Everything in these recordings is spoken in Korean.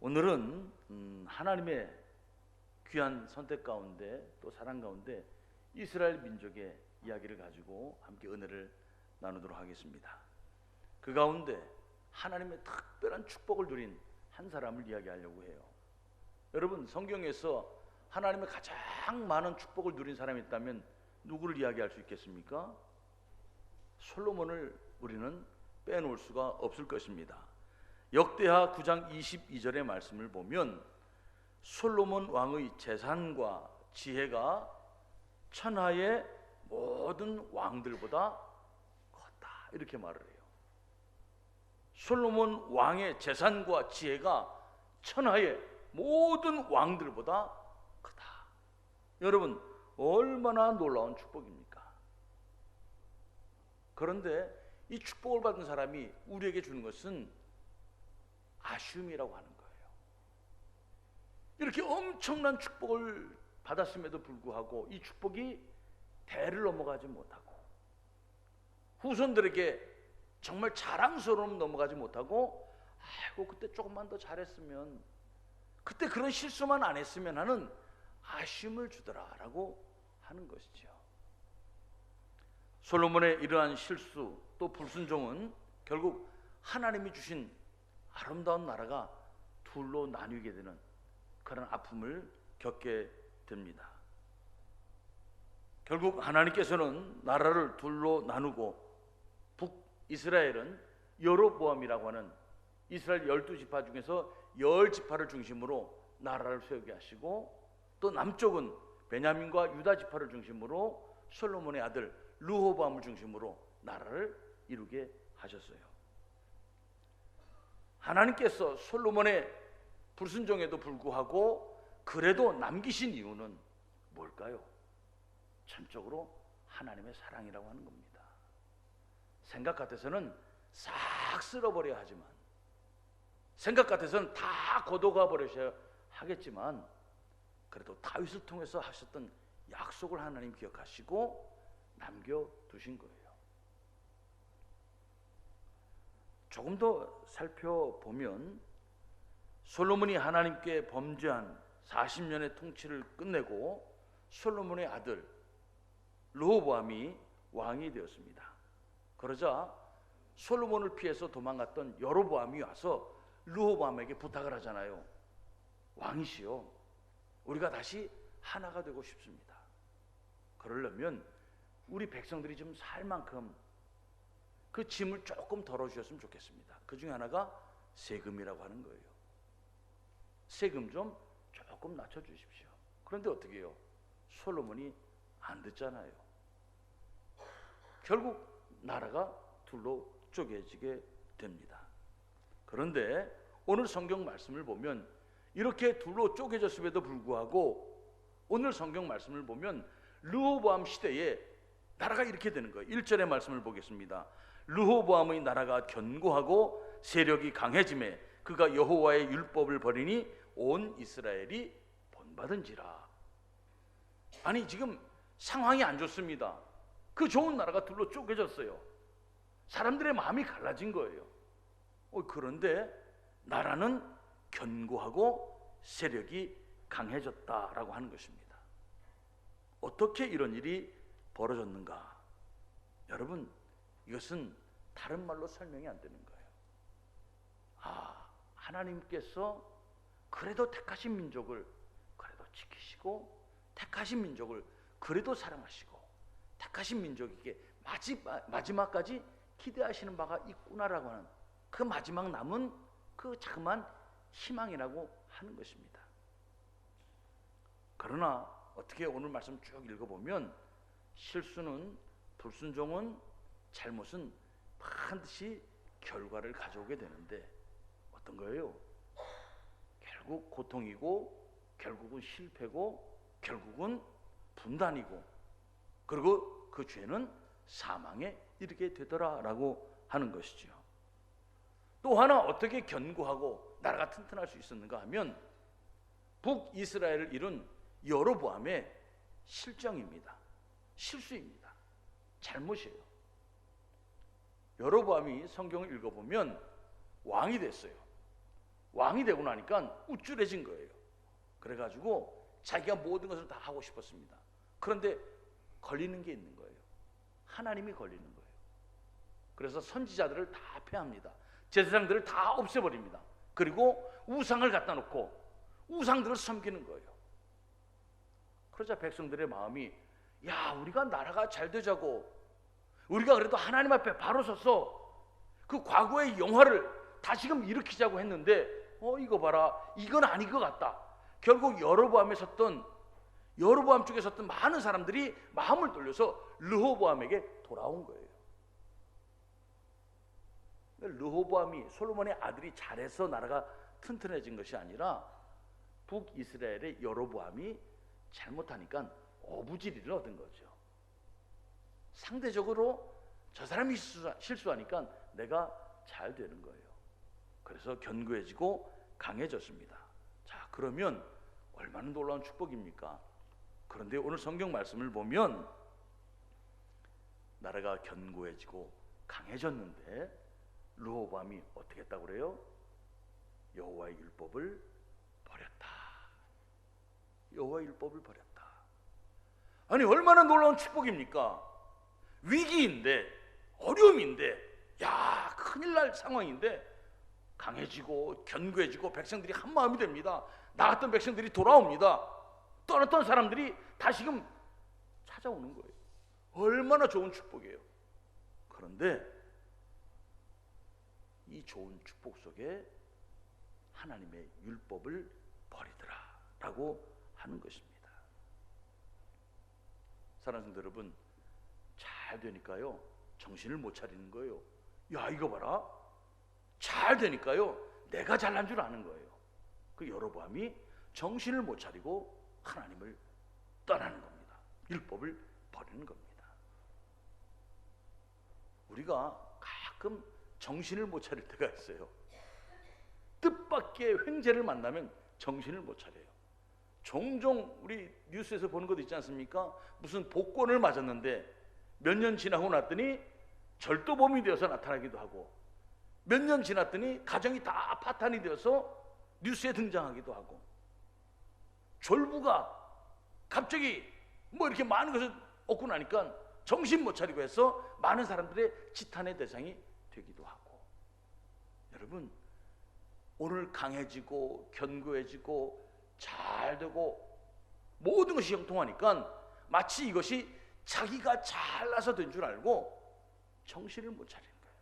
오늘은 하나님의 귀한 선택 가운데 또 사랑 가운데 이스라엘 민족의 이야기를 가지고 함께 은혜를 나누도록 하겠습니다. 그 가운데 하나님의 특별한 축복을 누린 한 사람을 이야기하려고 해요. 여러분, 성경에서 하나님의 가장 많은 축복을 누린 사람이 있다면 누구를 이야기할 수 있겠습니까? 솔로몬을 우리는 빼놓을 수가 없을 것입니다. 역대하 9장 22절의 말씀을 보면 솔로몬 왕의 재산과 지혜가 천하의 모든 왕들보다 컸다, 이렇게 말을 해요. 솔로몬 왕의 재산과 지혜가 천하의 모든 왕들보다 크다. 여러분, 얼마나 놀라운 축복입니까? 그런데 이 축복을 받은 사람이 우리에게 주는 것은 아쉬움이라고 하는 거예요. 이렇게 엄청난 축복을 받았음에도 불구하고 이 축복이 대를 넘어가지 못하고 후손들에게 정말 자랑스러움 넘어가지 못하고, 아이고 그때 조금만 더 잘했으면, 그때 그런 실수만 안 했으면 하는 아쉬움을 주더라라고 하는 것이죠. 솔로몬의 이러한 실수 또 불순종은 결국 하나님이 주신 아름다운 나라가 둘로 나뉘게 되는 그런 아픔을 겪게 됩니다. 결국 하나님께서는 나라를 둘로 나누고 북이스라엘은 여로보암이라고 하는 이스라엘 12지파 중에서 10지파를 중심으로 나라를 세우게 하시고, 또 남쪽은 베냐민과 유다 지파를 중심으로 솔로몬의 아들 르호보암을 중심으로 나라를 이루게 하셨어요. 하나님께서 솔로몬의 불순종에도 불구하고 그래도 남기신 이유는 뭘까요? 전적으로 하나님의 사랑이라고 하는 겁니다. 생각 같아서는 싹 쓸어버려야 하지만, 생각 같아서는 다 걷어가 버리셔야 하겠지만, 그래도 다윗을 통해서 하셨던 약속을 하나님 기억하시고 남겨두신 거예요. 조금 더 살펴보면 솔로몬이 하나님께 범죄한 40년의 통치를 끝내고 솔로몬의 아들 르호보암이 왕이 되었습니다. 그러자 솔로몬을 피해서 도망갔던 여로보암이 와서 르호보암에게 부탁을 하잖아요. 왕이시여, 우리가 다시 하나가 되고 싶습니다. 그러려면 우리 백성들이 좀 살 만큼 그 짐을 조금 덜어주셨으면 좋겠습니다. 그 중에 하나가 세금이라고 하는 거예요. 세금 좀 조금 낮춰주십시오. 그런데 어떻게 해요? 솔로몬이 안 듣잖아요. 결국 나라가 둘로 쪼개지게 됩니다. 그런데 오늘 성경 말씀을 보면 이렇게 둘로 쪼개졌음에도 불구하고 오늘 성경 말씀을 보면 르호보암 시대에 나라가 이렇게 되는 거예요. 1절의 말씀을 보겠습니다. 르호보암의 나라가 견고하고 세력이 강해짐에 그가 여호와의 율법을 버리니 온 이스라엘이 본받은지라. 아니, 지금 상황이 안 좋습니다. 그 좋은 나라가 둘로 쪼개졌어요. 사람들의 마음이 갈라진 거예요. 그런데 나라는 견고하고 세력이 강해졌다라고 하는 것입니다. 어떻게 이런 일이 벌어졌는가? 여러분, 이것은 다른 말로 설명이 안 되는 거예요. 하나님께서 그래도 택하신 민족을 그래도 지키시고, 택하신 민족을 그래도 사랑하시고, 택하신 민족에게 마지막까지 기대하시는 바가 있구나라고 하는 그 마지막 남은 그 자그마한 희망이라고 하는 것입니다. 그러나 어떻게 오늘 말씀 쭉 읽어보면 실수는, 불순종은, 잘못은 반드시 결과를 가져오게 되는데 어떤 거예요? 결국 고통이고, 결국은 실패고, 결국은 분단이고, 그리고 그 죄는 사망에 이르게 되더라라고 하는 것이죠. 또 하나 어떻게 견고하고 나라가 튼튼할 수 있었는가 하면 북이스라엘을 이룬 여로보암의 실정입니다. 실수입니다. 잘못이에요. 여로보암이 성경을 읽어보면 왕이 됐어요. 왕이 되고 나니까 우쭐해진 거예요. 그래가지고 자기가 모든 것을 다 하고 싶었습니다. 그런데 걸리는 게 있는 거예요. 하나님이 걸리는 거예요. 그래서 선지자들을 다 폐합니다. 제사장들을 다 없애버립니다. 그리고 우상을 갖다 놓고 우상들을 섬기는 거예요. 그러자 백성들의 마음이, 야, 우리가 나라가 잘 되자고, 우리가 그래도 하나님 앞에 바로 서서 그 과거의 영화를 다시금 일으키자고 했는데 이거 봐라, 이건 아닌 것 같다. 결국 여로보암 쪽에 섰던 많은 사람들이 마음을 돌려서 르호보암에게 돌아온 거예요. 르호보암이, 솔로몬의 아들이 잘해서 나라가 튼튼해진 것이 아니라 북이스라엘의 여로보암이 잘못하니까 어부지리를 얻은 거죠. 상대적으로 저 사람이 실수하니까 내가 잘 되는 거예요. 그래서 견고해지고 강해졌습니다. 자, 그러면 얼마나 놀라운 축복입니까? 그런데 오늘 성경 말씀을 보면 나라가 견고해지고 강해졌는데 르호보암이 어떻게 했다고 그래요? 여호와의 율법을 버렸다. 여호와의 율법을 버렸다. 아니, 얼마나 놀라운 축복입니까? 위기인데, 어려움인데, 야, 큰일 날 상황인데 강해지고 견고해지고 백성들이 한 마음이 됩니다. 나갔던 백성들이 돌아옵니다. 떠났던 사람들이 다시금 찾아오는 거예요. 얼마나 좋은 축복이에요. 그런데 이 좋은 축복 속에 하나님의 율법을 버리더라 라고 하는 것입니다. 사랑하는 성도 여러분, 잘 되니까요 정신을 못 차리는 거예요. 야, 이거 봐라, 잘 되니까요 내가 잘난 줄 아는 거예요. 그 여로보암이 정신을 못 차리고 하나님을 떠나는 겁니다. 율법을 버리는 겁니다. 우리가 가끔 정신을 못 차릴 때가 있어요. 뜻밖의 횡재를 만나면 정신을 못 차려요. 종종 우리 뉴스에서 보는 것도 있지 않습니까? 무슨 복권을 맞았는데 몇 년 지나고 났더니 절도범이 되어서 나타나기도 하고, 몇 년 지났더니 가정이 다 파탄이 되어서 뉴스에 등장하기도 하고, 졸부가 갑자기 뭐 이렇게 많은 것을 얻고 나니까 정신 못 차리고 해서 많은 사람들의 지탄의 대상이 되기도 하고. 여러분, 오늘 강해지고 견고해지고 잘 되고 모든 것이 형통하니까 마치 이것이 자기가 잘나서 된 줄 알고 정신을 못 차리는 거예요.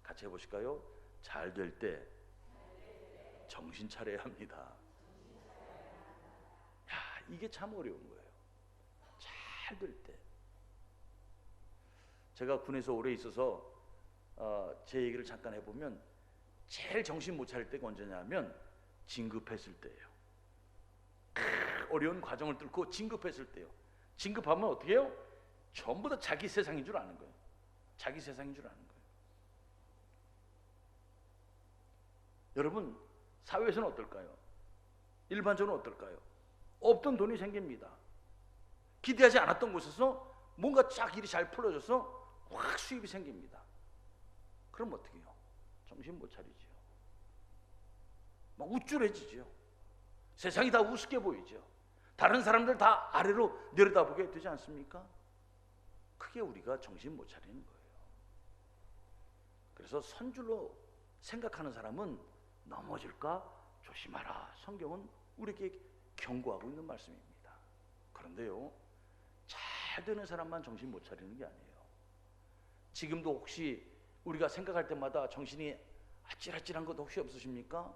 같이 해보실까요? 잘 될 때 정신 차려야 합니다. 야, 이게 참 어려운 거예요. 잘 될 때. 제가 군에서 오래 있어서 제 얘기를 잠깐 해보면 제일 정신 못 차릴 때가 언제냐면 진급했을 때예요. 어려운 과정을 뚫고 진급했을 때요. 진급하면 어떻게 해요? 전부 다 자기 세상인 줄 아는 거예요. 자기 세상인 줄 아는 거예요. 여러분, 사회에서는 어떨까요? 일반적으로 어떨까요? 없던 돈이 생깁니다. 기대하지 않았던 곳에서 뭔가 쫙 일이 잘 풀어져서 확 수입이 생깁니다. 그럼 어떻게 해요? 정신 못 차리죠. 막 우쭐해지죠. 세상이 다 우습게 보이죠. 다른 사람들 다 아래로 내려다보게 되지 않습니까? 그게 우리가 정신 못 차리는 거예요. 그래서 선줄로 생각하는 사람은 넘어질까 조심하라. 성경은 우리에게 경고하고 있는 말씀입니다. 그런데요, 잘 되는 사람만 정신 못 차리는 게 아니에요. 지금도 혹시 우리가 생각할 때마다 정신이 아찔아찔한 것 혹시 없으십니까?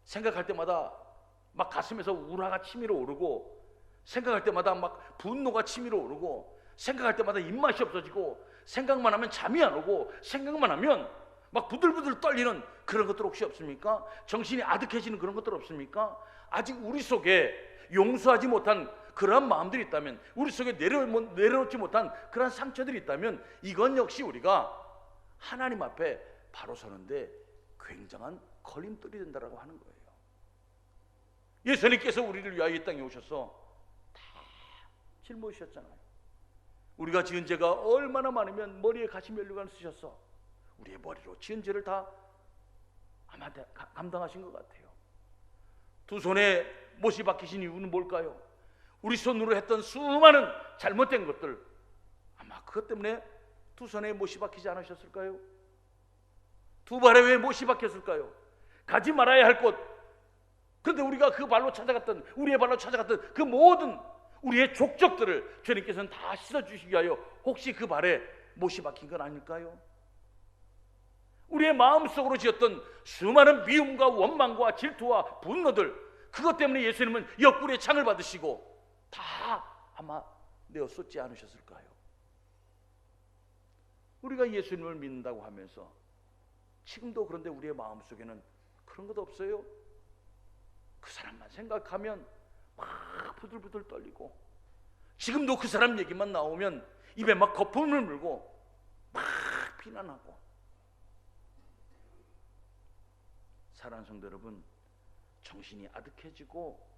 생각할 때마다 막 가슴에서 우라가 치밀어 오르고, 생각할 때마다 막 분노가 치밀어 오르고, 생각할 때마다 입맛이 없어지고, 생각만 하면 잠이 안 오고, 생각만 하면 막 부들부들 떨리는 그런 것들 혹시 없습니까? 정신이 아득해지는 그런 것들 없습니까? 아직 우리 속에 용서하지 못한 그러한 마음들이 있다면, 우리 속에 내려놓지 못한 그러한 상처들이 있다면, 이건 역시 우리가 하나님 앞에 바로 서는데 굉장한 걸림돌이 된다라고 하는 거예요. 예수님께서 우리를 위하여 이 땅에 오셔서 다 짊어지셨잖아요. 우리가 지은 죄가 얼마나 많으면 머리에 가시 면류관 쓰셔서 우리의 머리로 지은 죄를 다 아마 감당하신 것 같아요. 두 손에 못이 박히신 이유는 뭘까요? 우리 손으로 했던 수많은 잘못된 것들, 아마 그것 때문에 두 손에 못이 박히지 않으셨을까요? 두 발에 왜 못이 박혔을까요? 가지 말아야 할 곳, 그런데 우리가 그 발로 찾아갔던, 우리의 발로 찾아갔던 그 모든 우리의 족적들을 주님께서는 다 씻어주시기 위하여 혹시 그 발에 못이 박힌 건 아닐까요? 우리의 마음속으로 지었던 수많은 미움과 원망과 질투와 분노들, 그것 때문에 예수님은 옆구리에 창을 받으시고 다 아마 내어 쏟지 않으셨을까요? 우리가 예수님을 믿는다고 하면서 지금도 그런데 우리의 마음속에는 그런 것 없어요? 그 사람만 생각하면 막 부들부들 떨리고, 지금도 그 사람 얘기만 나오면 입에 막 거품을 물고 막 비난하고. 사랑하는 성도 여러분, 정신이 아득해지고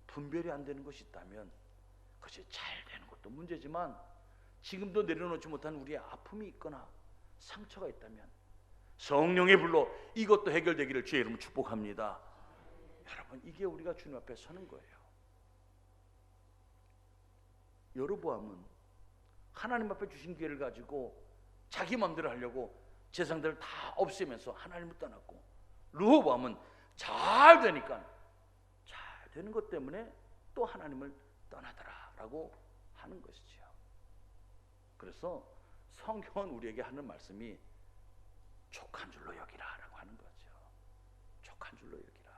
분별이 안 되는 것이 있다면 그것이 잘 되는 것도 문제지만, 지금도 내려놓지 못한 우리의 아픔이 있거나 상처가 있다면 성령의 불로 이것도 해결되기를 주의 이름으로 축복합니다. 여러분, 이게 우리가 주님 앞에 서는 거예요. 여로보암은 하나님 앞에 주신 기회를 가지고 자기 마음대로 하려고 제사장들을 다 없애면서 하나님을 떠났고, 르호보암은 잘 되니까 잘 되는 것 때문에 또 하나님을 떠나더라라고 하는 것이지요. 그래서 성경은 우리에게 하는 말씀이 족한 줄로 여기라라고 하는 거죠. 족한 줄로 여기라.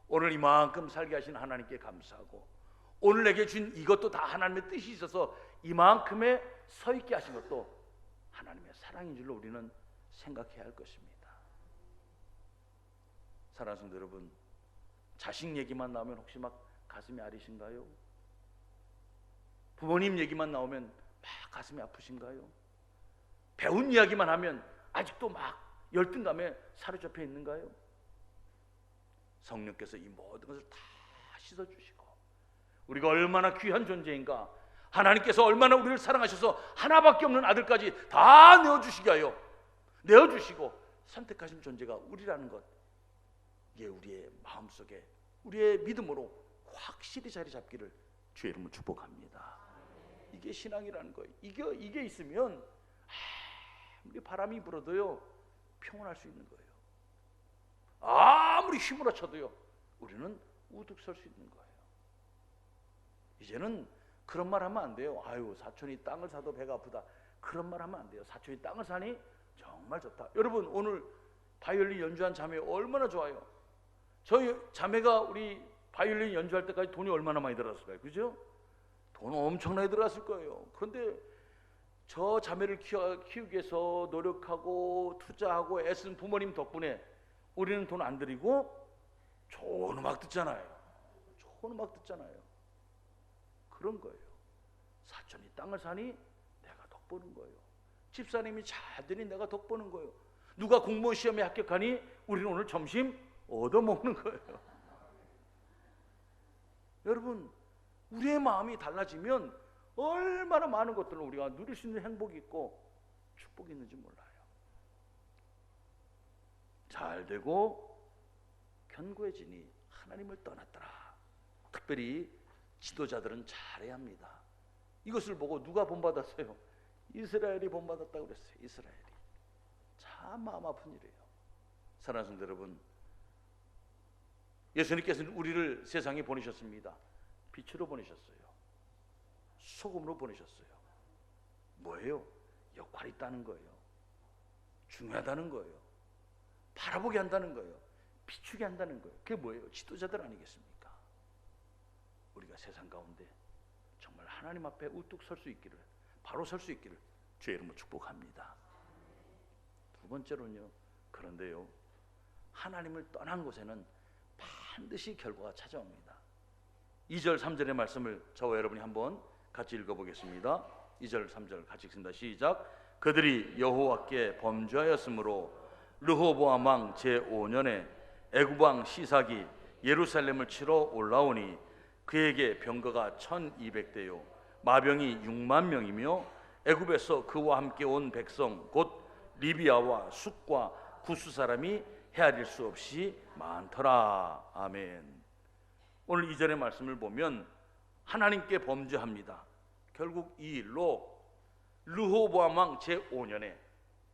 오늘 이만큼 살게 하신 하나님께 감사하고, 오늘 내게 준 이것도 다 하나님의 뜻이 있어서 이만큼에 서 있게 하신 것도 하나님의 사랑인 줄로 우리는 생각해야 할 것입니다. 사랑하는 성도 여러분, 자식 얘기만 나오면 혹시 막 가슴이 아리신가요? 부모님 얘기만 나오면 막 가슴이 아프신가요? 배운 이야기만 하면 아직도 막 열등감에 사로잡혀 있는가요? 성령께서 이 모든 것을 다 씻어주시고, 우리가 얼마나 귀한 존재인가, 하나님께서 얼마나 우리를 사랑하셔서 하나밖에 없는 아들까지 다 내어주시게 하여 내어주시고 선택하신 존재가 우리라는 것, 이게 우리의 마음속에 우리의 믿음으로 확실히 자리 잡기를 주의 이름으로 축복합니다. 이게 신앙이라는 거예요. 이게 있으면 아무리 바람이 불어도요 평온할 수 있는 거예요. 아무리 휘몰아 쳐도요 우리는 우뚝 설 수 있는 거예요. 이제는 그런 말 하면 안 돼요. 아유, 사촌이 땅을 사도 배가 아프다, 그런 말 하면 안 돼요. 사촌이 땅을 사니 정말 좋다. 여러분, 오늘 바이올린 연주한 자매 얼마나 좋아요. 저희 자매가 우리 바이올린 연주할 때까지 돈이 얼마나 많이 들었을까요? 그죠? 돈 엄청나게 들어갔을 거예요. 그런데 저 자매를 키우기 위해서 노력하고 투자하고 애쓴 부모님 덕분에 우리는 돈 안 들이고 좋은 음악 듣잖아요. 좋은 음악 듣잖아요. 그런 거예요. 사촌이 땅을 사니 내가 덕 보는 거예요. 집사님이 잘 되니 내가 덕 보는 거예요. 누가 공무원 시험에 합격하니 우리는 오늘 점심 얻어먹는 거예요. 여러분, 우리의 마음이 달라지면 얼마나 많은 것들을 우리가 누릴 수 있는 행복이 있고 축복이 있는지 몰라요. 잘 되고 견고해지니 하나님을 떠났더라. 특별히 지도자들은 잘해야 합니다. 이것을 보고 누가 본받았어요? 이스라엘이 본받았다고 그랬어요. 이스라엘이. 참 마음 아픈 일이에요. 사랑하는 성도 여러분, 예수님께서는 우리를 세상에 보내셨습니다. 빛으로 보내셨어요. 소금으로 보내셨어요. 뭐예요? 역할이 있다는 거예요. 중요하다는 거예요. 바라보게 한다는 거예요. 비추게 한다는 거예요. 그게 뭐예요? 지도자들 아니겠습니까? 우리가 세상 가운데 정말 하나님 앞에 우뚝 설 수 있기를, 바로 설 수 있기를 주의 이름으로 축복합니다. 두 번째로는요, 그런데요, 하나님을 떠난 곳에는 반드시 결과가 찾아옵니다. 2절 3절의 말씀을 저와 여러분이 한번 같이 읽어보겠습니다. 2절 3절 같이 읽습니다. 시작. 그들이 여호와께 범죄하였으므로 르호보암 왕 제5년에 애굽 왕 시삭이 예루살렘을 치러 올라오니 그에게 병거가 1200대요 마병이 6만 명이며 애굽에서 그와 함께 온 백성 곧 리비아와 숫과 구스 사람이 헤아릴 수 없이 많더라. 아멘. 오늘 2절의 말씀을 보면 하나님께 범죄합니다. 결국 이 일로 르호보암 왕 제5년에,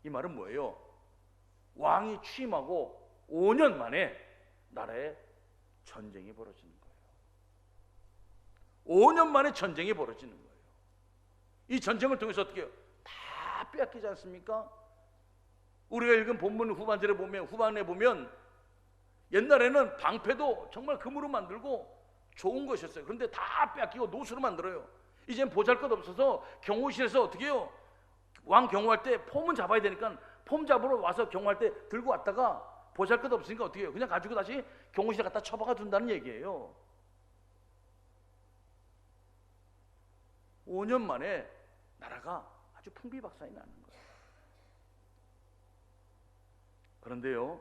이 말은 뭐예요? 왕이 취임하고 5년 만에 나라에 전쟁이 벌어지는 거예요. 5년 만에 전쟁이 벌어지는 거예요. 이 전쟁을 통해서 어떻게 해요? 다 빼앗기지 않습니까? 우리가 읽은 본문 후반에 보면 옛날에는 방패도 정말 금으로 만들고 좋은 것이었어요. 그런데 다 빼앗기고 노수로 만들어요. 이젠 보잘것없어서 경호실에서 어떻게 해요? 왕 경호할 때 폼은 잡아야 되니까 폼 잡으러 와서 경호할 때 들고 왔다가 보잘것없으니까 어떻게 해요? 그냥 가지고 다시 경호실에 갖다 처박아 둔다는 얘기예요. 5년 만에 나라가 아주 풍비박산이 나는 거예요. 그런데요,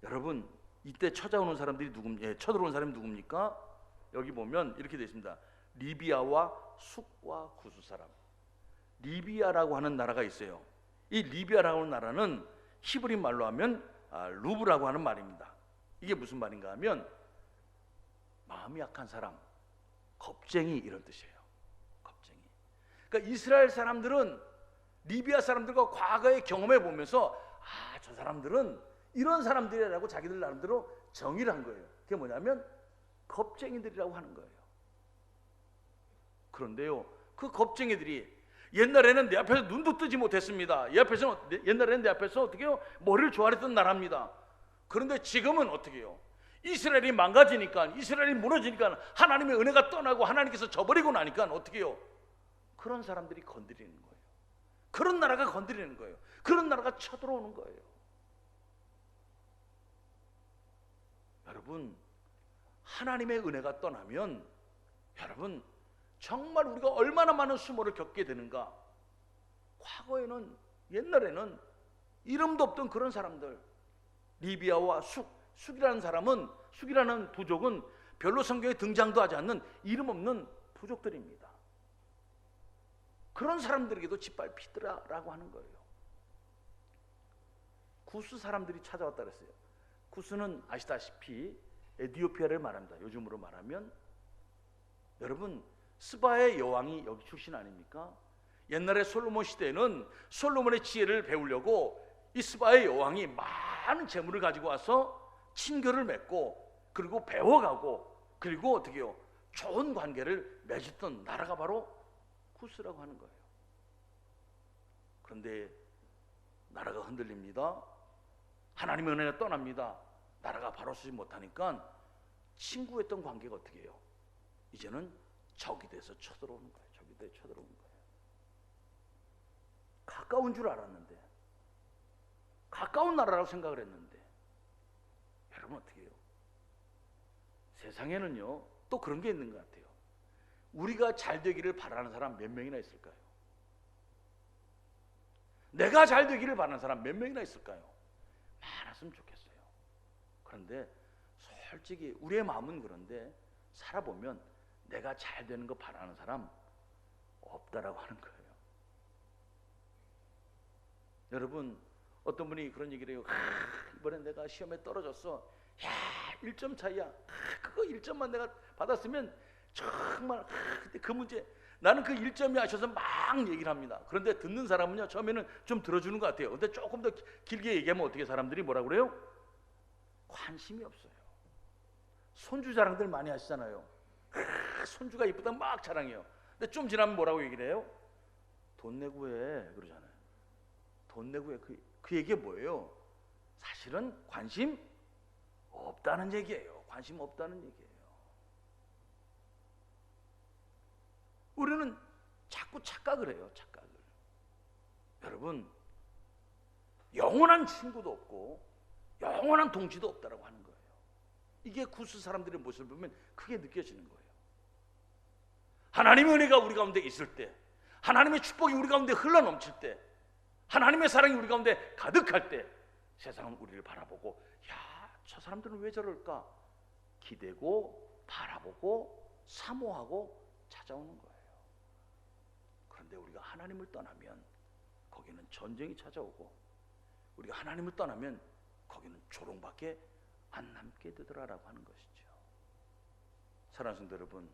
여러분, 이때 쳐들어오는 사람이 누굽니까? 여기 보면 이렇게 되어 있습니다. 리비아와 숙과 구스 사람. 리비아라고 하는 나라가 있어요. 이 리비아라고 하는 나라는 히브리 말로 하면 루브라고 하는 말입니다. 이게 무슨 말인가 하면 마음이 약한 사람, 겁쟁이, 이런 뜻이에요. 겁쟁이. 그러니까 이스라엘 사람들은 리비아 사람들과 과거의 경험해 보면서 저 사람들은 이런 사람들이라고 자기들 나름대로 정의를 한 거예요. 그게 뭐냐면 겁쟁이들이라고 하는 거예요. 그런데요, 그 겁쟁이들이 옛날에는 내 앞에서 눈도 뜨지 못했습니다. 옛날에는 내 앞에서 어떻게 해요? 머리를 조아렸던 나라입니다. 그런데 지금은 어떻게 해요? 이스라엘이 망가지니까, 이스라엘이 무너지니까, 하나님의 은혜가 떠나고 하나님께서 저버리고 나니까 어떻게 해요? 그런 사람들이 건드리는 거예요. 그런 나라가 건드리는 거예요. 그런 나라가 쳐들어오는 거예요. 여러분, 하나님의 은혜가 떠나면 여러분 정말 우리가 얼마나 많은 수모를 겪게 되는가. 과거에는, 옛날에는 이름도 없던 그런 사람들, 리비아와 숙이라는 부족은 별로 성경에 등장도 하지 않는 이름 없는 부족들입니다. 그런 사람들에게도 짓밟히더라라고 하는 거예요. 구스 사람들이 찾아왔다 그랬어요. 구스는 아시다시피 에티오피아를 말합니다. 요즘으로 말하면 여러분, 스바의 여왕이 여기 출신 아닙니까? 옛날에 솔로몬 시대에는 솔로몬의 지혜를 배우려고 이 스바의 여왕이 많은 재물을 가지고 와서 친교를 맺고, 그리고 배워가고, 그리고 어떻게 해요? 좋은 관계를 맺었던 나라가 바로 구스라고 하는 거예요. 그런데 나라가 흔들립니다. 하나님의 은혜가 떠납니다. 나라가 바로 서지 못하니까 친구했던 관계가 어떻게 해요? 이제는 적이 돼서 쳐들어오는 거예요. 적이 돼서 쳐들어오는 거예요. 가까운 줄 알았는데, 가까운 나라라고 생각을 했는데, 여러분 어떻게 해요? 세상에는요 또 그런 게 있는 것 같아요. 우리가 잘 되기를 바라는 사람 몇 명이나 있을까요? 내가 잘 되기를 바라는 사람 몇 명이나 있을까요? 많았으면 좋겠어요. 그런데 솔직히 우리의 마음은 그런데 살아보면 내가 잘 되는 거 바라는 사람 없다라고 하는 거예요. 여러분, 어떤 분이 그런 얘기를 해요. 이번에 내가 시험에 떨어졌어. 야, 1점 차이야. 그거 1점만 내가 받았으면 정말 그때 그 문제, 나는 그 1점이 아셔서 막 얘기를 합니다. 그런데 듣는 사람은요 처음에는 좀 들어주는 것 같아요. 근데 조금 더 길게 얘기하면 어떻게 사람들이 뭐라 그래요? 관심이 없어요. 손주 자랑들 많이 하시잖아요. 손주가 이쁘다 막 자랑해요. 근데 좀 지나면 뭐라고 얘기를 해요? 돈 내고 해 그러잖아요. 돈 내고 해. 그 얘기가 뭐예요? 사실은 관심 없다는 얘기예요. 관심 없다는 얘기예요. 우리는 자꾸 착각을 해요. 착각을. 여러분, 영원한 친구도 없고 영원한 동지도 없다라고 하는 거예요. 이게 구스 사람들의 모습을 보면 크게 느껴지는 거예요. 하나님의 은혜가 우리 가운데 있을 때, 하나님의 축복이 우리 가운데 흘러넘칠 때, 하나님의 사랑이 우리 가운데 가득할 때 세상은 우리를 바라보고, 야, 저 사람들은 왜 저럴까? 기대고 바라보고 사모하고 찾아오는 거예요. 그런데 우리가 하나님을 떠나면 거기는 전쟁이 찾아오고, 우리가 하나님을 떠나면 거기는 조롱밖에 안 남게 되더라라고 하는 것이죠. 사랑하는 성도 여러분,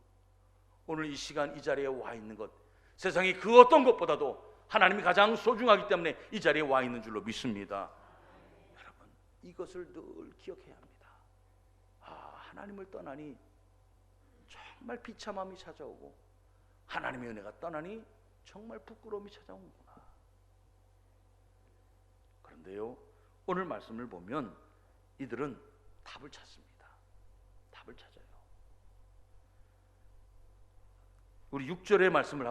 오늘 이 시간 이 자리에 와 있는 것, 세상이 그 어떤 것보다도 하나님이 가장 소중하기 때문에 이 자리에 와 있는 줄로 믿습니다. 여러분, 이것을 늘 기억해야 합니다. 하나님을 떠나니 정말 비참함이 찾아오고, 하나님의 은혜가 떠나니 정말 부끄러움이 찾아오는구나. 그런데요, 오늘 말씀을 보면 이들은 답을 찾습니다. 답을 찾아요. 우리 6절의 말씀을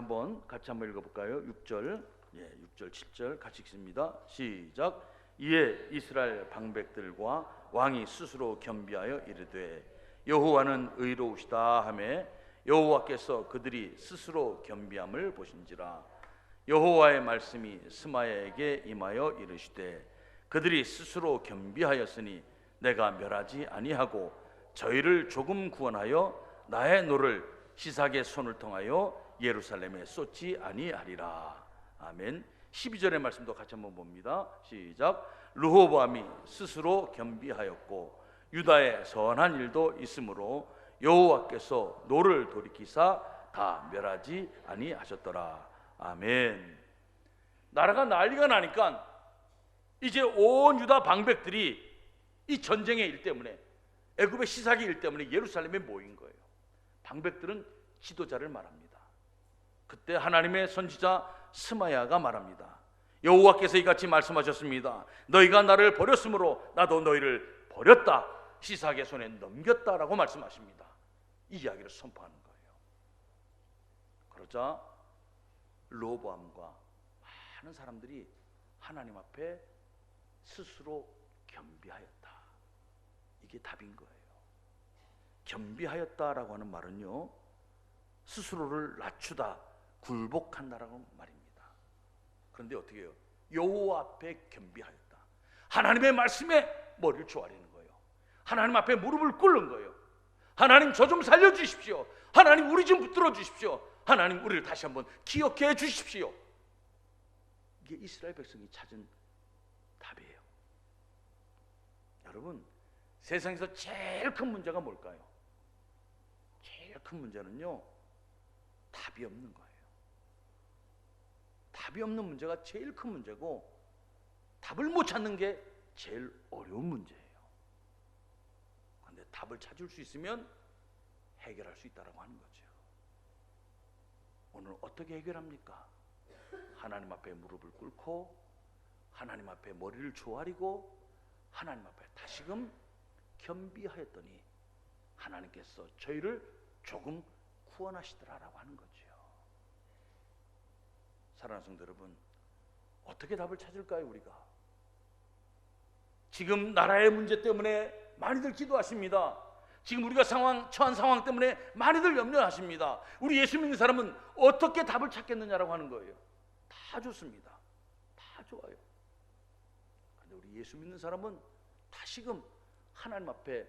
같이 한번 읽어볼까요? 6절, 6절, 7절 같이 읽습니다. 시작. 이에 이스라엘 방백들과 왕이 스스로 겸비하여 이르되 여호와는 의로우시다 하매 여호와께서 그들이 스스로 겸비함을 보신지라. 여호와의 말씀이 스마야에게 임하여 이르시되 그들이 스스로 겸비하였으니 내가 멸하지 아니하고 저희를 조금 구원하여 나의 노를 시삭의 손을 통하여 예루살렘에 쏟지 아니하리라. 아멘. 12절의 말씀도 같이 한번 봅니다. 시작. 르호보암이 스스로 겸비하였고 유다의 선한 일도 있으므로 여호와께서 노를 돌이키사 다 멸하지 아니하셨더라. 아멘. 나라가 난리가 나니까 이제 온 유다 방백들이 이 전쟁의 일 때문에, 애굽의 시삭의 일 때문에 예루살렘에 모인 거예요. 방백들은 지도자를 말합니다. 그때 하나님의 선지자 스마야가 말합니다. 여호와께서 이같이 말씀하셨습니다. 너희가 나를 버렸으므로 나도 너희를 버렸다, 시삭의 손에 넘겼다라고 말씀하십니다. 이 이야기를 선포하는 거예요. 그러자 르호보암과 많은 사람들이 하나님 앞에 스스로 겸비하였다. 이게 답인 거예요. 겸비하였다라고 하는 말은요, 스스로를 낮추다, 굴복한다라고 말입니다. 그런데 어떻게 해요? 여호와 앞에 겸비하였다. 하나님의 말씀에 머리를 조아리는 거예요. 하나님 앞에 무릎을 꿇는 거예요. 하나님, 저 좀 살려주십시오. 하나님, 우리 좀 붙들어 주십시오. 하나님, 우리를 다시 한번 기억해 주십시오. 이게 이스라엘 백성이 찾은 답이에요. 여러분, 세상에서 제일 큰 문제가 뭘까요? 제일 큰 문제는요, 답이 없는 거예요. 답이 없는 문제가 제일 큰 문제고, 답을 못 찾는 게 제일 어려운 문제예요. 그런데 답을 찾을 수 있으면 해결할 수 있다고 하는 거죠. 오늘 어떻게 해결합니까? 하나님 앞에 무릎을 꿇고 하나님 앞에 머리를 조아리고 하나님 앞에 다시금 겸비하였더니 하나님께서 저희를 조금 구원하시더라라고 하는 거죠. 사랑하는 성도 여러분, 어떻게 답을 찾을까요? 우리가 지금 나라의 문제 때문에 많이들 기도하십니다. 지금 우리가 처한 상황 때문에 많이들 염려하십니다. 우리 예수 믿는 사람은 어떻게 답을 찾겠느냐라고 하는 거예요. 다 좋습니다. 다 좋아요. 그런데 우리 예수 믿는 사람은 다시금 하나님 앞에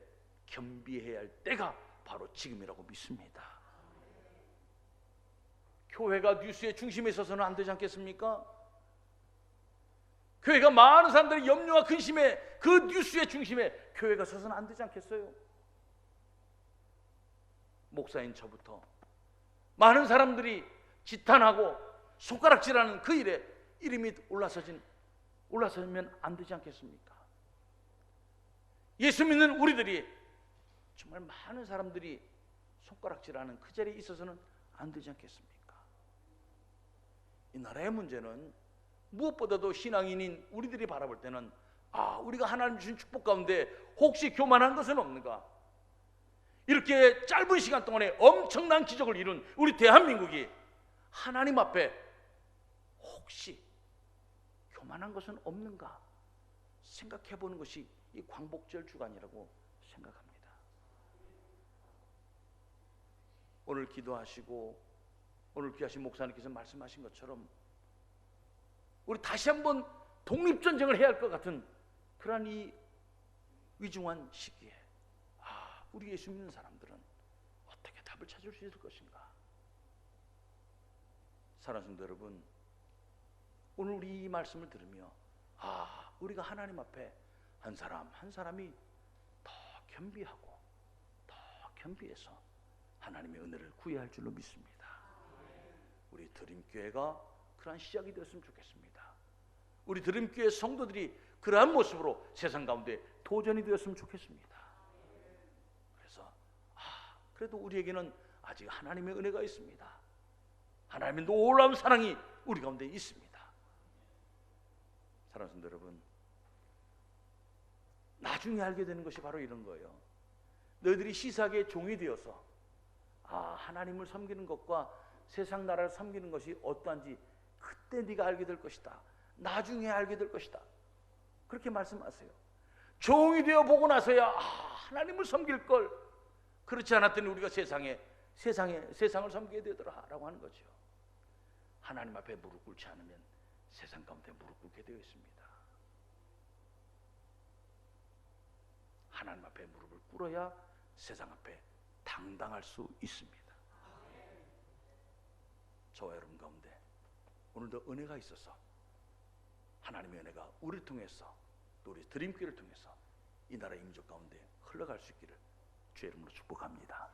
겸비해야 할 때가 바로 지금이라고 믿습니다. 교회가 뉴스의 중심에 서서는 안 되지 않겠습니까? 교회가 많은 사람들의 염려와 근심에, 그 뉴스의 중심에 교회가 서서는 안 되지 않겠어요? 목사인 저부터 많은 사람들이 지탄하고 손가락질하는 그 일에 이름이 올라서면 안 되지 않겠습니까? 예수 믿는 우리들이 정말 많은 사람들이 손가락질하는 그 자리에 있어서는 안 되지 않겠습니까? 이 나라의 문제는 무엇보다도 신앙인인 우리들이 바라볼 때는 우리가 하나님 주신 축복 가운데 혹시 교만한 것은 없는가? 이렇게 짧은 시간 동안에 엄청난 기적을 이룬 우리 대한민국이 하나님 앞에 혹시 교만한 것은 없는가 생각해 보는 것이 이 광복절 주간이라고 생각합니다. 오늘 기도하시고 오늘 귀하신 목사님께서 말씀하신 것처럼 우리 다시 한번 독립전쟁을 해야 할 것 같은 그러한 이 위중한 시기에 우리 예수 믿는 사람들은 어떻게 답을 찾을 수 있을 것인가? 사랑하는 성도 여러분, 오늘 우리 이 말씀을 들으며 우리가 하나님 앞에 한 사람 한 사람이 더 겸비하고 더 겸비해서 하나님의 은혜를 구해야 할 줄로 믿습니다. 우리 드림교회가 그러한 시작이 되었으면 좋겠습니다. 우리 드림교회 성도들이 그러한 모습으로 세상 가운데 도전이 되었으면 좋겠습니다. 그래서 그래도 우리에게는 아직 하나님의 은혜가 있습니다. 하나님의 놀라운 사랑이 우리 가운데 있습니다. 사랑하는 성도 여러분, 나중에 알게 되는 것이 바로 이런 거예요. 너희들이 시사계의 종이 되어서 하나님을 섬기는 것과 세상 나라를 섬기는 것이 어떠한지 그때 네가 알게 될 것이다. 나중에 알게 될 것이다. 그렇게 말씀하세요. 종이 되어 보고 나서야 하나님을 섬길 걸. 그렇지 않았더니 우리가 세상을 섬기게 되더라라고 하는 거죠. 하나님 앞에 무릎 꿇지 않으면 세상 가운데 무릎 꿇게 되어 있습니다. 하나님 앞에 무릎을 꿇어야 세상 앞에 당당할 수 있습니다. 저와 여러분 가운데 오늘도 은혜가 있어서 하나님의 은혜가 우리를 통해서 또 우리 드림교회를 통해서 이 나라 민족 가운데 흘러갈 수 있기를 주의 이름으로 축복합니다.